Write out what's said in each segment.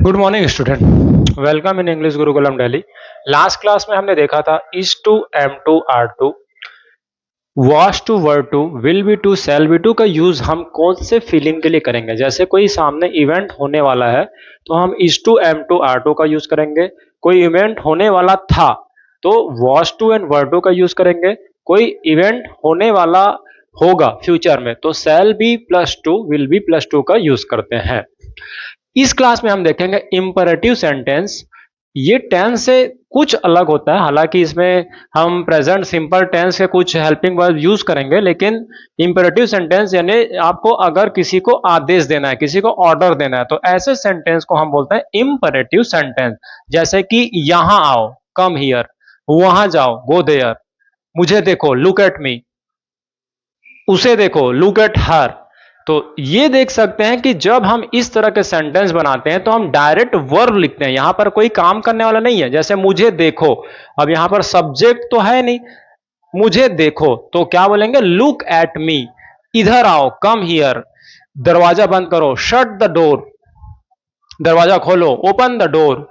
Good morning student, welcome in English Gurukulam Delhi. Last class में हमने देखा था is to am to are to was to were to will be to shall be to का use हम कौन से feeling के लिए करेंगे। जैसे कोई सामने इवेंट होने वाला है तो हम is to am to are to का यूज करेंगे। कोई इवेंट होने वाला था तो was to and were to का यूज करेंगे। कोई इवेंट होने वाला होगा फ्यूचर में तो shall be plus to will be plus to का यूज करते हैं। इस क्लास में हम देखेंगे इंपरेटिव सेंटेंस। ये टेंस से कुछ अलग होता है, हालांकि इसमें हम प्रेजेंट सिंपल टेंस के कुछ हेल्पिंग वर्ब यूज करेंगे, लेकिन इंपरेटिव सेंटेंस यानी आपको अगर किसी को आदेश देना है, किसी को ऑर्डर देना है, तो ऐसे सेंटेंस को हम बोलते हैं इंपरेटिव सेंटेंस। जैसे कि यहां आओ, कम हियर, वहां जाओ, गो देयर, मुझे देखो, लुक एट मी, उसे देखो, लुक एट हर। तो ये देख सकते हैं कि जब हम इस तरह के सेंटेंस बनाते हैं तो हम डायरेक्ट वर्ब लिखते हैं, यहां पर कोई काम करने वाला नहीं है। जैसे मुझे देखो, अब यहां पर सब्जेक्ट तो है नहीं, मुझे देखो तो क्या बोलेंगे, लुक एट मी। इधर आओ, कम हियर, दरवाजा बंद करो, शट द डोर, दरवाजा खोलो, ओपन द डोर।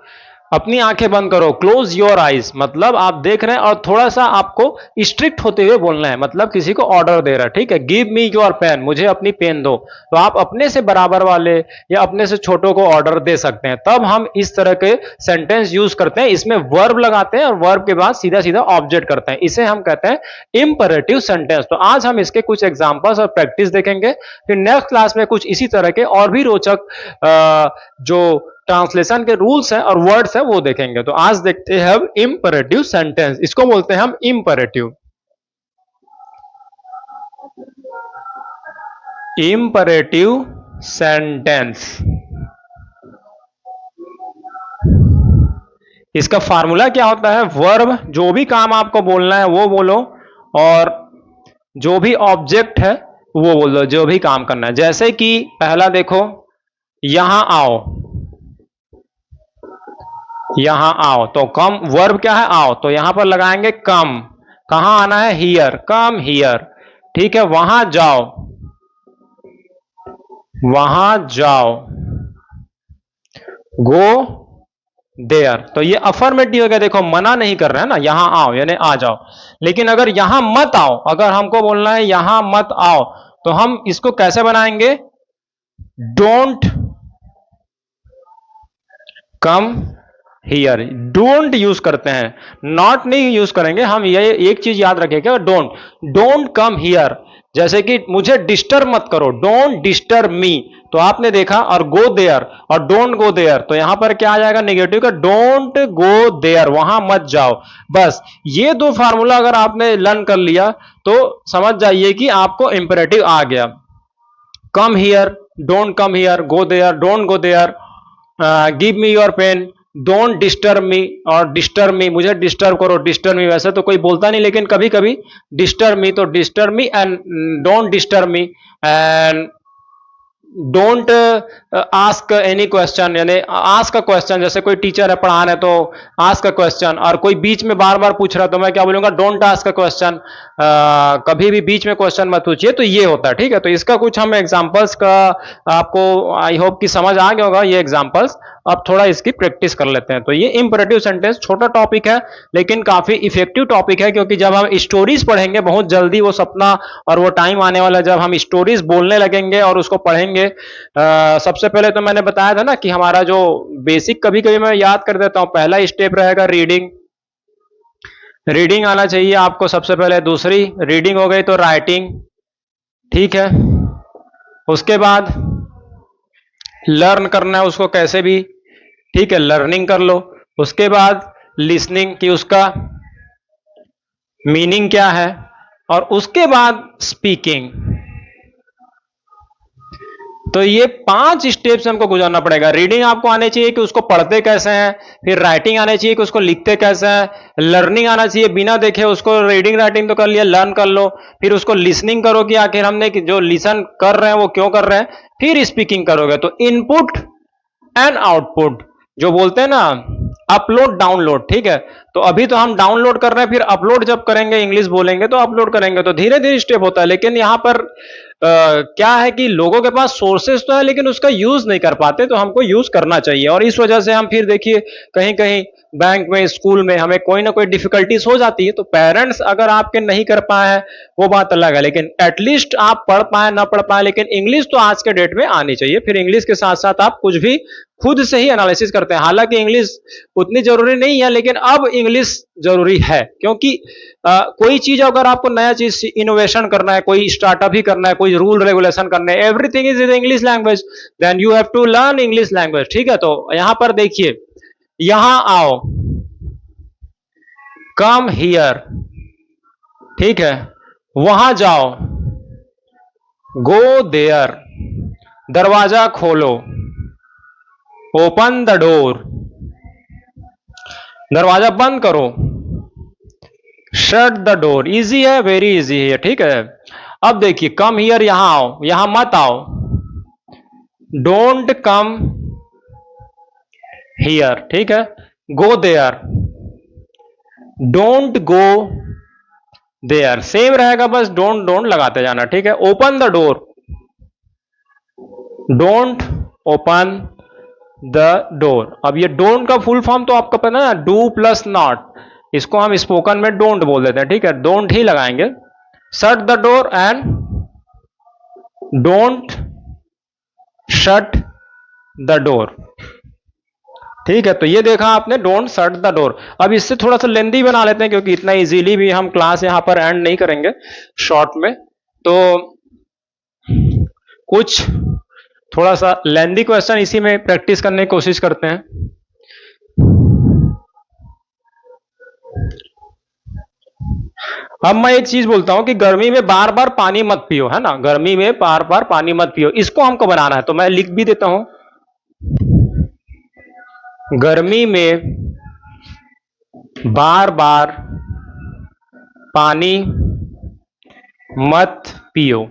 अपनी आंखें बंद करो, क्लोज योर आइज, मतलब आप देख रहे हैं और थोड़ा सा आपको स्ट्रिक्ट होते हुए बोलना है, मतलब किसी को ऑर्डर दे रहा है। ठीक है, गिव मी योर पेन, मुझे अपनी पेन दो। तो आप अपने से बराबर वाले या अपने से छोटों को ऑर्डर दे सकते हैं, तब हम इस तरह के सेंटेंस यूज करते हैं। इसमें वर्ब लगाते हैं और वर्ब के बाद सीधा सीधा ऑब्जेक्ट करते हैं, इसे हम कहते हैं इंपरेटिव सेंटेंस। तो आज हम इसके कुछ एग्जांपल्स और प्रैक्टिस देखेंगे, फिर नेक्स्ट क्लास में कुछ इसी तरह के और भी रोचक जो ट्रांसलेशन के रूल्स हैं और वर्ड्स हैं वो देखेंगे। तो आज देखते हैं हम इंपरेटिव सेंटेंस, इसको बोलते हैं हम इंपरेटिव। इंपरेटिव सेंटेंस, इसका फार्मूला क्या होता है, वर्ब जो भी काम आपको बोलना है वो बोलो, और जो भी ऑब्जेक्ट है वो बोलो, जो भी काम करना है। जैसे कि पहला देखो, यहां आओ, यहां आओ, तो कम वर्ब क्या है, आओ, तो यहां पर लगाएंगे कम। कहां आना है, हियर, कम हियर। ठीक है, वहां जाओ, वहां जाओ, गो देयर। तो ये अफर्मेटिव हो गया, देखो मना नहीं कर रहे हैं ना, यहां आओ यानी आ जाओ। लेकिन अगर यहां मत आओ, अगर हमको बोलना है यहां मत आओ, तो हम इसको कैसे बनाएंगे, don't come here. Don't use करते हैं, नॉट नहीं यूज करेंगे हम। ये एक चीज याद रखिएगा, डोंट, डोंट कम हियर। जैसे कि मुझे डिस्टर्ब मत करो, डोंट डिस्टर्ब मी, तो आपने देखा, और गो देयर और डोंट गो देयर, तो यहां पर क्या आ जाएगा, नेगेटिव का, डोंट गो देयर, वहां मत जाओ। बस ये दो फार्मूला अगर आपने लर्न कर लिया तो समझ जाइए कि आपको इंपरेटिव आ गया। Come here, don't come here, go there, don't go there, give me your pen, don't disturb me, और डिस्टर्ब मी, मुझे डिस्टर्ब करो, डिस्टर्ब मी। वैसे तो कोई बोलता नहीं, लेकिन कभी कभी डिस्टर्ब मी, तो disturb me and don't disturb me, and don't ask any question, यानी आस्क अ क्वेश्चन। जैसे कोई टीचर है पढ़ा रहे तो आस्क अ क्वेश्चन, और कोई बीच में बार बार पूछ रहा है तो मैं क्या बोलूंगा, डोंट आस्क अ क्वेश्चन। कभी भी बीच में क्वेश्चन मत पूछिए। तो ये होता है, ठीक है। तो इसका कुछ हम एग्जांपल्स का आपको आई होप कि समझ आ गया होगा ये एग्जांपल्स। अब थोड़ा इसकी प्रैक्टिस कर लेते हैं। तो ये इंपरेटिव सेंटेंस छोटा टॉपिक है लेकिन काफी इफेक्टिव टॉपिक है, क्योंकि जब हम स्टोरीज पढ़ेंगे बहुत जल्दी वो सपना और वो टाइम आने वाला जब हम स्टोरीज बोलने लगेंगे और उसको पढ़ेंगे। सबसे पहले तो मैंने बताया था ना कि हमारा जो बेसिक, कभी कभी मैं याद कर देता हूं, पहला स्टेप रहेगा रीडिंग। रीडिंग आना चाहिए आपको सबसे पहले। दूसरी रीडिंग हो गई तो राइटिंग, ठीक है। उसके बाद लर्न करना है उसको कैसे भी, ठीक है, लर्निंग कर लो। उसके बाद लिसनिंग की उसका मीनिंग क्या है, और उसके बाद स्पीकिंग। तो ये 5 स्टेप से हमको गुजरना पड़ेगा। रीडिंग आपको आने चाहिए कि उसको पढ़ते कैसे हैं, फिर राइटिंग आने चाहिए कि उसको लिखते कैसे हैं, लर्निंग आना चाहिए, बिना देखे उसको रीडिंग राइटिंग तो कर लिया, लर्न कर लो। फिर उसको लिसनिंग करो कि आखिर हमने जो लिसन कर रहे हैं वो क्यों कर रहे हैं। फिर स्पीकिंग करोगे तो इनपुट एंड आउटपुट, जो बोलते हैं ना अपलोड डाउनलोड, ठीक है। तो अभी तो हम डाउनलोड कर रहे हैं, फिर अपलोड जब करेंगे, इंग्लिश बोलेंगे तो अपलोड करेंगे, तो धीरे धीरे स्टेप होता है। लेकिन यहां पर क्या है कि लोगों के पास सोर्सेस तो है लेकिन उसका यूज नहीं कर पाते, तो हमको यूज करना चाहिए। और इस वजह से हम फिर देखिए कहीं कहीं बैंक में, स्कूल में हमें कोई ना कोई डिफिकल्टीज हो जाती है। तो पेरेंट्स अगर आपके नहीं कर पाए हैं वो बात अलग है, लेकिन एटलीस्ट आप पढ़ पाए ना पढ़ पाए, लेकिन इंग्लिश तो आज के डेट में आनी चाहिए। फिर इंग्लिश के साथ साथ आप कुछ भी खुद से ही एनालिसिस करते हैं। हालांकि इंग्लिश उतनी जरूरी नहीं है, लेकिन अब इंग्लिश जरूरी है, क्योंकि कोई चीज अगर आपको नया चीज इनोवेशन करना है, कोई स्टार्टअप ही करना है, कोई रूल रेगुलेशन करना है, everything is in English language, then you have to learn English language. ठीक है, तो यहां पर देखिए, यहां आओ, कम हियर, ठीक है, वहां जाओ, गो देयर, दरवाजा खोलो, ओपन द डोर, दरवाजा बंद करो, शट द डोर। इजी है, वेरी इजी है। ठीक है, अब देखिए, कम हियर, यहां आओ, यहां मत आओ, डोंट कम हियर। ठीक है, go there, don't go there, same रहेगा, बस डोंट डोंट लगाते जाना। ठीक है, open the door, don't open the door. अब ये डोंट का फुल फॉर्म तो आपको पता है ना, डू प्लस नॉट, इसको हम स्पोकन में डोंट बोल देते हैं। ठीक है, डोंट ही लगाएंगे। Shut the door and don't shut the door. ठीक है, तो ये देखा आपने, डोंट शट द डोर। अब इससे थोड़ा सा लेंदी बना लेते हैं, क्योंकि इतना इजीली भी हम क्लास यहां पर एंड नहीं करेंगे शॉर्ट में, तो कुछ थोड़ा सा लेंदी क्वेश्चन इसी में प्रैक्टिस करने की कोशिश करते हैं। अब मैं एक चीज बोलता हूं कि गर्मी में बार बार पानी मत पियो, है ना, गर्मी में बार बार पानी मत पियो, इसको हमको बनाना है, तो मैं लिख भी देता हूं, गर्मी में बार बार पानी मत पियो।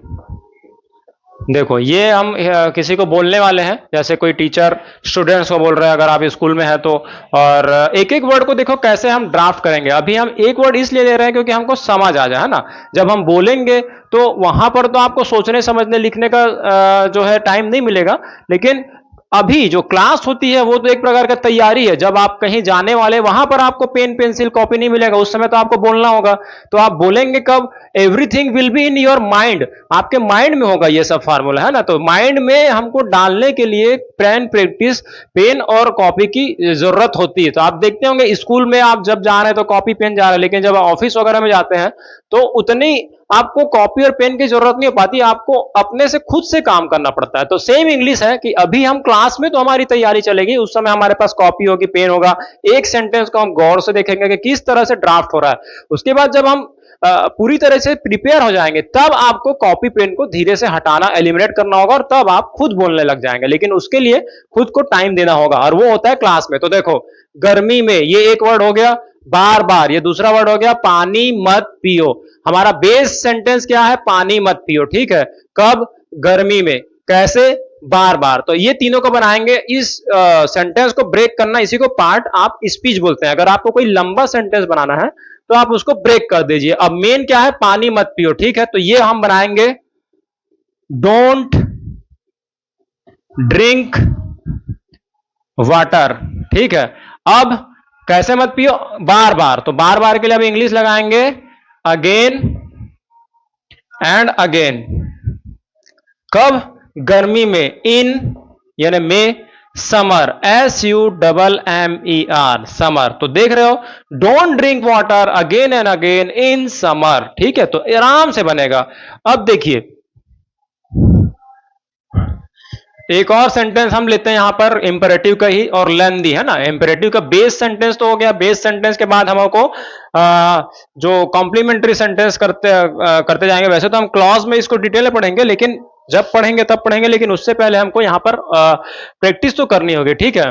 देखो, ये हम किसी को बोलने वाले हैं, जैसे कोई टीचर स्टूडेंट्स को बोल रहे हैं, अगर आप स्कूल में है तो। और एक एक वर्ड को देखो कैसे हम ड्राफ्ट करेंगे। अभी हम एक वर्ड इसलिए ले रहे हैं क्योंकि हमको समझ आ जाए, है ना। जब हम बोलेंगे तो वहां पर तो आपको सोचने समझने लिखने का जो है टाइम नहीं मिलेगा, लेकिन अभी जो क्लास होती है वो तो एक प्रकार का तैयारी है। जब आप कहीं जाने वाले, वहां पर आपको पेन पेंसिल कॉपी नहीं मिलेगा, उस समय तो आपको बोलना होगा। तो आप बोलेंगे कब? Everything will be in your mind, आपके माइंड में होगा ये सब फार्मूला, है ना। तो माइंड में हमको डालने के लिए पेन प्रैक्टिस, पेन और कॉपी की जरूरत होती है। तो आप देखते होंगे स्कूल में आप जब जा रहे हैं तो कॉपी पेन जा रहे हैं, लेकिन जब ऑफिस वगैरह में जाते हैं तो उतनी आपको कॉपी और पेन की जरूरत नहीं हो पाती, आपको अपने से खुद से काम करना पड़ता है। तो सेम इंग्लिश है कि अभी हम क्लास में तो हमारी तैयारी चलेगी, उस समय हमारे पास कॉपी होगी, पेन होगा, एक सेंटेंस को हम गौर से देखेंगे कि किस तरह से ड्राफ्ट हो रहा है। उसके बाद जब हम पूरी तरह से प्रिपेयर हो जाएंगे, तब आपको कॉपी पेन को धीरे से हटाना, एलिमिनेट करना होगा, और तब आप खुद बोलने लग जाएंगे। लेकिन उसके लिए खुद को टाइम देना होगा, और वो होता है क्लास में। तो देखो, गर्मी में ये एक वर्ड हो गया, बार बार ये दूसरा वर्ड हो गया, पानी मत पियो। हमारा बेस सेंटेंस क्या है? पानी मत पियो। ठीक है, कब? गर्मी में। कैसे? बार बार। तो ये तीनों को बनाएंगे। इस सेंटेंस को ब्रेक करना, इसी को पार्ट आप स्पीच बोलते हैं। अगर आपको कोई लंबा सेंटेंस बनाना है तो आप उसको ब्रेक कर दीजिए। अब मेन क्या है? पानी मत पियो। ठीक है, तो ये हम बनाएंगे, डोंट ड्रिंक वाटर। ठीक है, अब कैसे मत पियो? बार बार। तो बार बार के लिए अब इंग्लिश लगाएंगे, अगेन एंड अगेन। कब? गर्मी में। इन यानी में, समर, SUMMER, समर। तो देख रहे हो, don't drink water again and again in summer. ठीक है, तो आराम से बनेगा। अब देखिए, एक और सेंटेंस हम लेते हैं यहां पर, इंपेरेटिव का ही और लेंदी, है ना। इंपेरेटिव का बेस सेंटेंस तो हो गया। बेस सेंटेंस के बाद हमको जो कॉम्प्लीमेंट्री सेंटेंस करते जाएंगे। वैसे तो हम क्लॉज में इसको डिटेल में पढ़ेंगे, लेकिन जब पढ़ेंगे तब पढ़ेंगे, लेकिन उससे पहले हमको यहां पर प्रैक्टिस तो करनी होगी। ठीक है,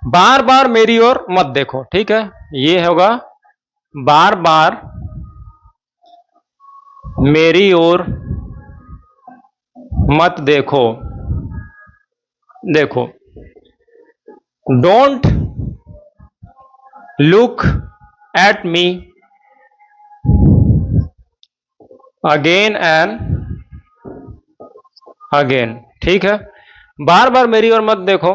बार बार मेरी ओर मत देखो। ठीक है, ये होगा, बार बार मेरी ओर मत देखो। देखो, don't look at me again and again, ठीक है। बार बार मेरी ओर मत देखो,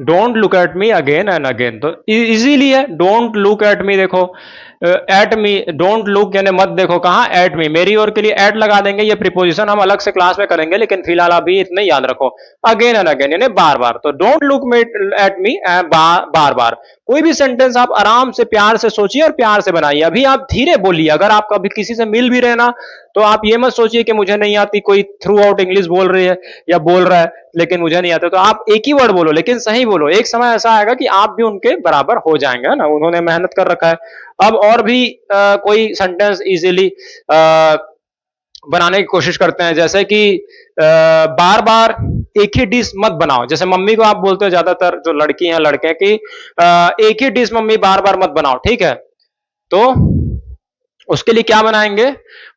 don't look at me again and again, तो इजीली है। डोंट लुक एट मी, देखो एट मी, डोंट लुक यानी मत देखो कहाँ, एट मी, मेरी ओर के लिए एट लगा देंगे। ये प्रीपोजिशन हम अलग से क्लास में करेंगे, लेकिन फिलहाल अभी इतने याद रखो। अगेन एंड अगेन यानी बार बार, तो don't look me at me, बार बार। कोई भी सेंटेंस आप आराम से प्यार से सोचिए और प्यार से बनाइए। अभी आप धीरे बोलिए। अगर आप कभी किसी से मिल भी रहे ना, तो आप ये मत सोचिए कि मुझे नहीं आती, कोई थ्रू आउट इंग्लिश बोल रही है या बोल रहा है लेकिन मुझे नहीं आता। तो आप एक ही वर्ड बोलो लेकिन सही बोलो। एक समय ऐसा आएगा कि आप भी उनके बराबर हो जाएंगे, है ना। उन्होंने मेहनत कर रखा है। अब और भी कोई सेंटेंस इजीली बनाने की कोशिश करते हैं, जैसे कि बार बार एक ही डिश मत बनाओ। जैसे मम्मी को आप बोलते हो, ज्यादातर जो लड़की हैं लड़के की, एक ही डिश मम्मी बार बार मत बनाओ, ठीक है। तो उसके लिए क्या बनाएंगे?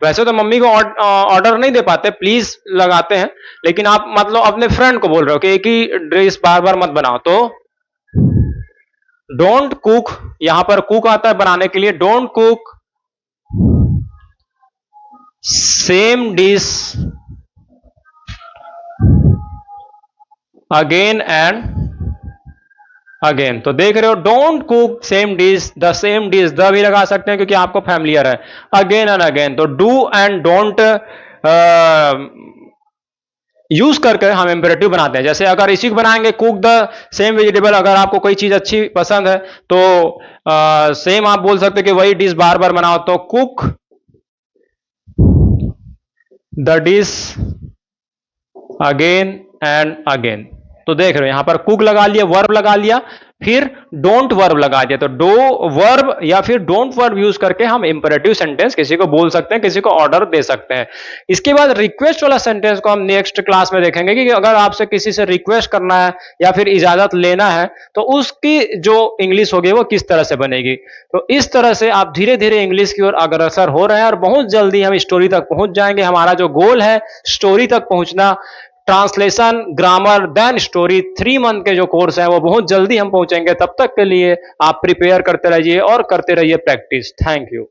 वैसे तो मम्मी को ऑर्डर नहीं दे पाते, प्लीज लगाते हैं, लेकिन आप मतलब अपने फ्रेंड को बोल रहे हो कि एक ही ड्रेस बार बार मत बनाओ, तो डोंट कुक, यहां पर कुक आता है बनाने के लिए। Don't cook same dish again and again. तो देख रहे हो, don't cook same dish, the same dish, the भी लगा सकते हैं क्योंकि आपको फैमिलियर है। अगेन एंड अगेन, तो डू एंड डोंट यूज करके हम इंपेरेटिव बनाते हैं। जैसे अगर इसी को बनाएंगे, कुक द सेम वेजिटेबल, अगर आपको कोई चीज अच्छी पसंद है तो सेम आप बोल सकते हैं कि वही डिश बार बार बनाओ, तो cook the dish again and again. तो देख रहे हो यहां पर कुक लगा लिया, वर्ब लगा लिया, फिर डोंट वर्ब लगा दिया। तो डो वर्ब या फिर डोंट वर्ब यूज करके हम इंपेरेटिव सेंटेंस किसी को बोल सकते हैं, किसी को ऑर्डर दे सकते हैं। इसके बाद रिक्वेस्ट वाला सेंटेंस को हम नेक्स्ट क्लास में देखेंगे कि अगर आपसे किसी से रिक्वेस्ट करना है या फिर इजाजत लेना है तो उसकी जो इंग्लिश होगी वो किस तरह से बनेगी। तो इस तरह से आप धीरे धीरे इंग्लिश की ओर अग्रसर हो रहे हैं और बहुत जल्दी हम स्टोरी तक पहुंच जाएंगे। हमारा जो गोल है स्टोरी तक पहुंचना, translation, grammar, then story, 3 month के जो कोर्स है वो बहुत जल्दी हम पहुंचेंगे। तब तक के लिए आप प्रिपेयर करते रहिए और करते रहिए प्रैक्टिस। Thank you.